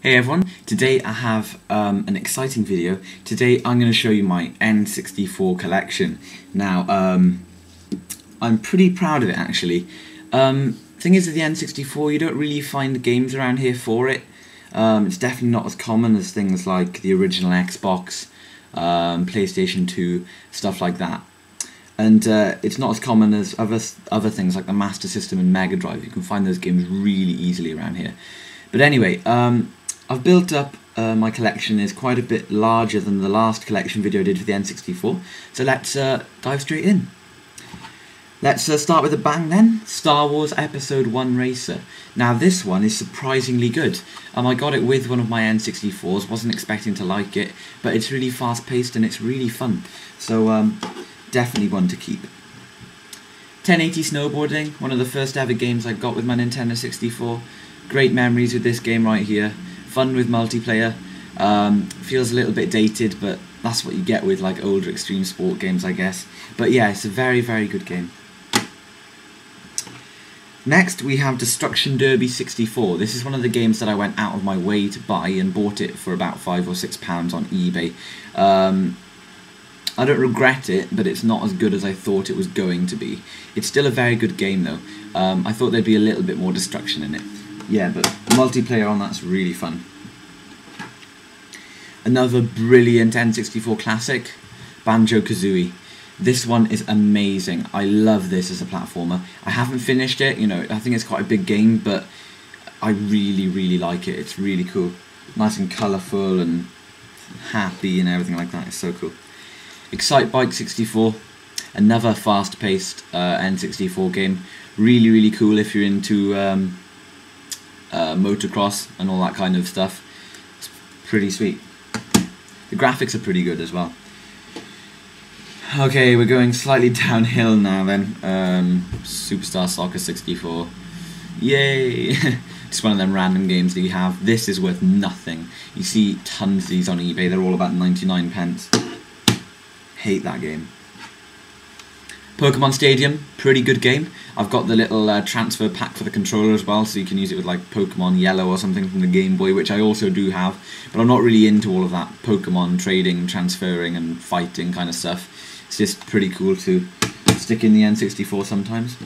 Hey everyone, today I have an exciting video. Today I'm going to show you my N64 collection. Now, I'm pretty proud of it actually. Thing is with the N64, you don't really find games around here for it. It's definitely not as common as things like the original Xbox, PlayStation 2, stuff like that. And it's not as common as other things like the Master System and Mega Drive. You can find those games really easily around here. But anyway, I've built up my collection. Is quite a bit larger than the last collection video I did for the N64. So let's dive straight in. Let's start with a bang then. Star Wars Episode 1 Racer. Now this one is surprisingly good. I got it with one of my N64s, wasn't expecting to like it, but it's really fast paced and it's really fun. So definitely one to keep. 1080 Snowboarding, one of the first ever games I got with my Nintendo 64. Great memories with this game right here. Fun with multiplayer. Feels a little bit dated, but that's what you get with like older extreme sport games, I guess. But yeah, it's a very, very good game. Next we have Destruction Derby 64. This is one of the games that I went out of my way to buy and bought it for about £5 or £6 on eBay. I don't regret it, but it's not as good as I thought it was going to be. It's still a very good game though. I thought there'd be a little bit more destruction in it. Yeah, but multiplayer on that's really fun. Another brilliant N64 classic, Banjo-Kazooie. This one is amazing. I love this as a platformer. I haven't finished it, you know, I think it's quite a big game, but I really, really like it. It's really cool. Nice and colourful and happy and everything like that. It's so cool. Excite Bike 64. Another fast-paced N64 game. Really, really cool if you're into motocross and all that kind of stuff. It's pretty sweet. The graphics are pretty good as well. Okay, we're going slightly downhill now then. Superstar Soccer 64. Yay! Just one of them random games that you have. This is worth nothing. You see tons of these on eBay. They're all about 99 pence. Hate that game. Pokemon Stadium, pretty good game. I've got the little transfer pack for the controller as well, so you can use it with like Pokemon Yellow or something from the Game Boy, which I also do have, but I'm not really into all of that Pokemon trading, transferring and fighting kind of stuff. It's just pretty cool to stick in the N64 sometimes.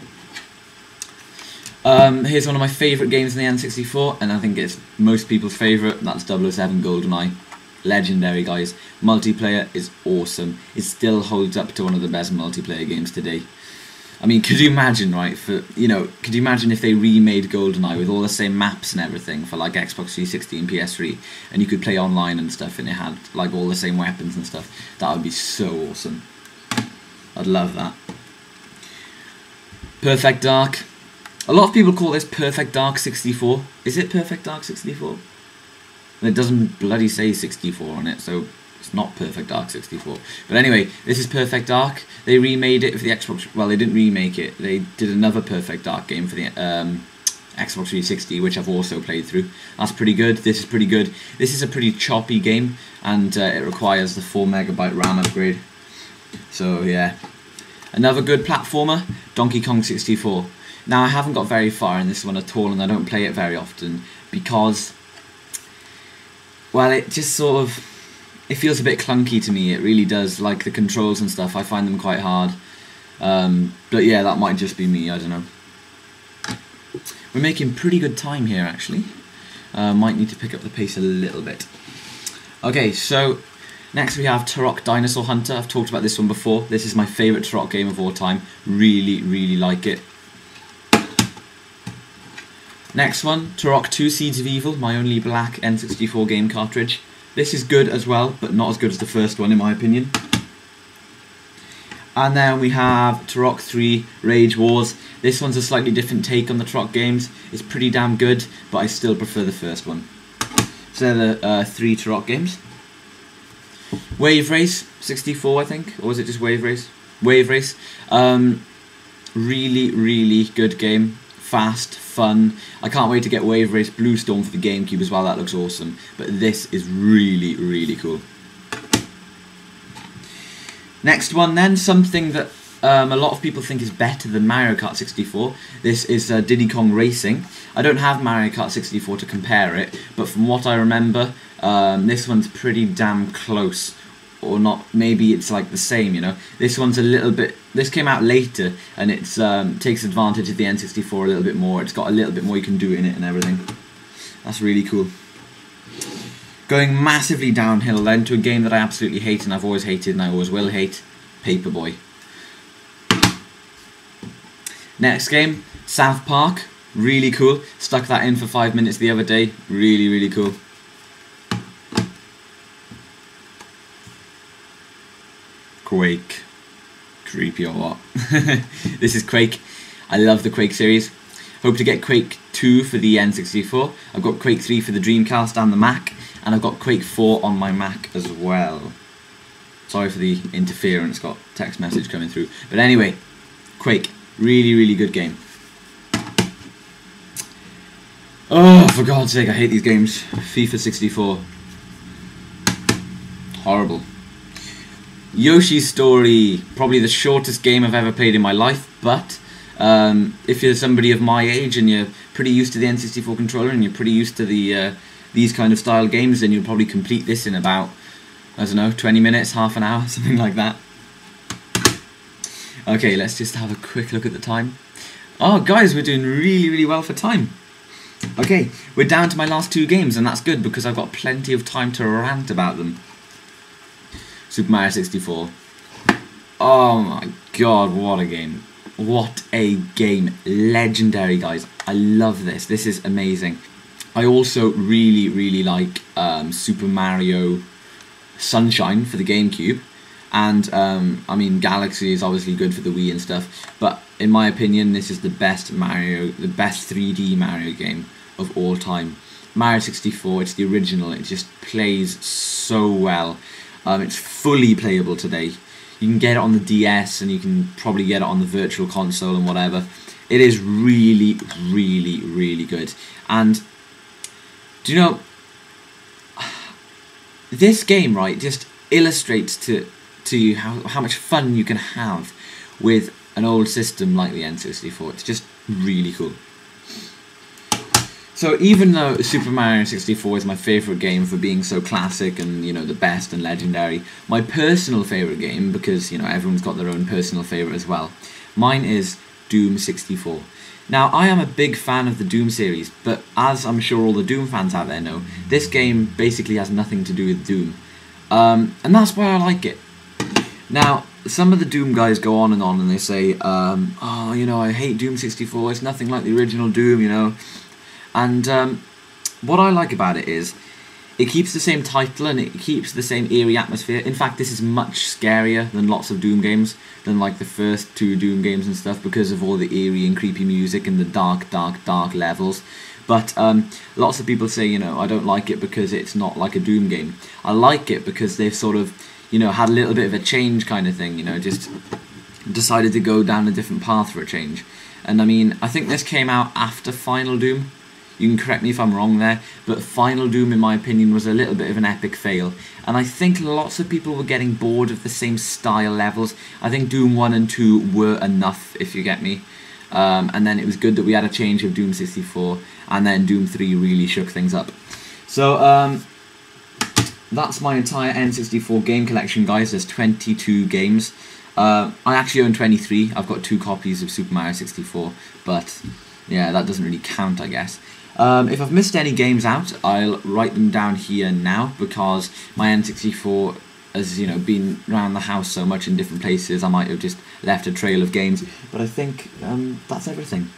Here's one of my favourite games in the N64, and I think it's most people's favourite, that's 007 GoldenEye. Legendary, guys. Multiplayer is awesome. It still holds up to one of the best multiplayer games today. I mean, could you imagine, right, could you imagine if they remade GoldenEye with all the same maps and everything for like Xbox 360 and PS3, and you could play online and stuff, and it had like all the same weapons and stuff? That would be so awesome. I'd love that. Perfect Dark. A lot of people call this Perfect Dark 64. Is it Perfect Dark 64? And it doesn't bloody say 64 on it, so it's not Perfect Dark 64. But anyway, this is Perfect Dark. They remade it for the Xbox. Well, they didn't remake it. They did another Perfect Dark game for the Xbox 360, which I've also played through. That's pretty good. This is pretty good. This is a pretty choppy game, and it requires the 4 MB RAM upgrade. So yeah, another good platformer, Donkey Kong 64. Now I haven't got very far in this one at all, and I don't play it very often because, well, it just sort of, it feels a bit clunky to me. It really does. Like the controls and stuff, I find them quite hard. But yeah, that might just be me, I don't know. We're making pretty good time here actually. Might need to pick up the pace a little bit. Okay, so next we have Turok Dinosaur Hunter. I've talked about this one before. This is my favourite Turok game of all time. Really, really like it. Next one, Turok 2 Seeds of Evil, my only black N64 game cartridge. This is good as well, but not as good as the first one in my opinion. And then we have Turok 3 Rage Wars. This one's a slightly different take on the Turok games. It's pretty damn good, but I still prefer the first one. So they're the 3 Turok games. Wave Race 64, I think, or was it just Wave Race? Wave Race. Really, really good game. Fast, fun. I can't wait to get Wave Race Blue Storm for the GameCube as well. That looks awesome. But this is really, really cool. Next one then, something that a lot of people think is better than Mario Kart 64. This is Diddy Kong Racing. I don't have Mario Kart 64 to compare it, but from what I remember, this one's pretty damn close. Or not, maybe it's like the same, you know. This one's a little bit, this came out later, and it's takes advantage of the N64 a little bit more. It's got a little bit more you can do in it and everything. That's really cool. Going massively downhill then to a game that I absolutely hate, and I've always hated and I always will hate, Paperboy. Next game, South Park, really cool. Stuck that in for 5 minutes the other day, really, really cool. Quake. Creepy or what? This is Quake. I love the Quake series. Hope to get Quake 2 for the N64. I've got Quake 3 for the Dreamcast and the Mac, and I've got Quake 4 on my Mac as well. Sorry for the interference, got text message coming through. But anyway, Quake. Really, really good game. Oh, for God's sake, I hate these games. FIFA 64. Horrible. Yoshi's Story, probably the shortest game I've ever played in my life, but if you're somebody of my age and you're pretty used to the N64 controller and you're pretty used to the these kind of style games, then you'll probably complete this in about, I don't know, 20 minutes, half an hour, something like that. Okay, let's just have a quick look at the time. Oh guys, we're doing really, really well for time. Okay, we're down to my last 2 games, and that's good because I've got plenty of time to rant about them. Super Mario 64. Oh my god, what a game. What a game. Legendary, guys. I love this. This is amazing. I also really, really like Super Mario Sunshine for the GameCube. And, I mean, Galaxy is obviously good for the Wii and stuff. But, in my opinion, this is the best Mario, the best 3D Mario game of all time. Mario 64, it's the original. It just plays so well. It's fully playable today. You can get it on the DS and you can probably get it on the Virtual Console and whatever. It is really, really, really good. And do you know, this game, right, just illustrates to you how much fun you can have with an old system like the N64. It's just really cool. So even though Super Mario 64 is my favourite game for being so classic and, you know, the best and legendary, my personal favourite game, because, you know, everyone's got their own personal favourite as well, mine is Doom 64. Now, I am a big fan of the Doom series, but as I'm sure all the Doom fans out there know, this game basically has nothing to do with Doom. And that's why I like it. Now, some of the Doom guys go on and they say, oh, you know, I hate Doom 64, it's nothing like the original Doom, you know. And what I like about it is it keeps the same title and it keeps the same eerie atmosphere. In fact, this is much scarier than lots of Doom games, than like the first 2 Doom games and stuff, because of all the eerie and creepy music and the dark, dark, dark levels. But lots of people say, you know, I don't like it because it's not like a Doom game. I like it because they've sort of, you know, had a little bit of a change kind of thing, you know, just decided to go down a different path for a change. And I mean, I think this came out after Final Doom. You can correct me if I'm wrong there, but Final Doom, in my opinion, was a little bit of an epic fail. And I think lots of people were getting bored of the same style levels. I think Doom 1 and 2 were enough, if you get me. And then it was good that we had a change of Doom 64, and then Doom 3 really shook things up. So, that's my entire N64 game collection, guys. There's 22 games. I actually own 23. I've got 2 copies of Super Mario 64, but yeah, that doesn't really count, I guess. If I've missed any games out, I'll write them down here now, because my N64 has, you know, been around the house so much in different places, I might have just left a trail of games. But I think that's everything.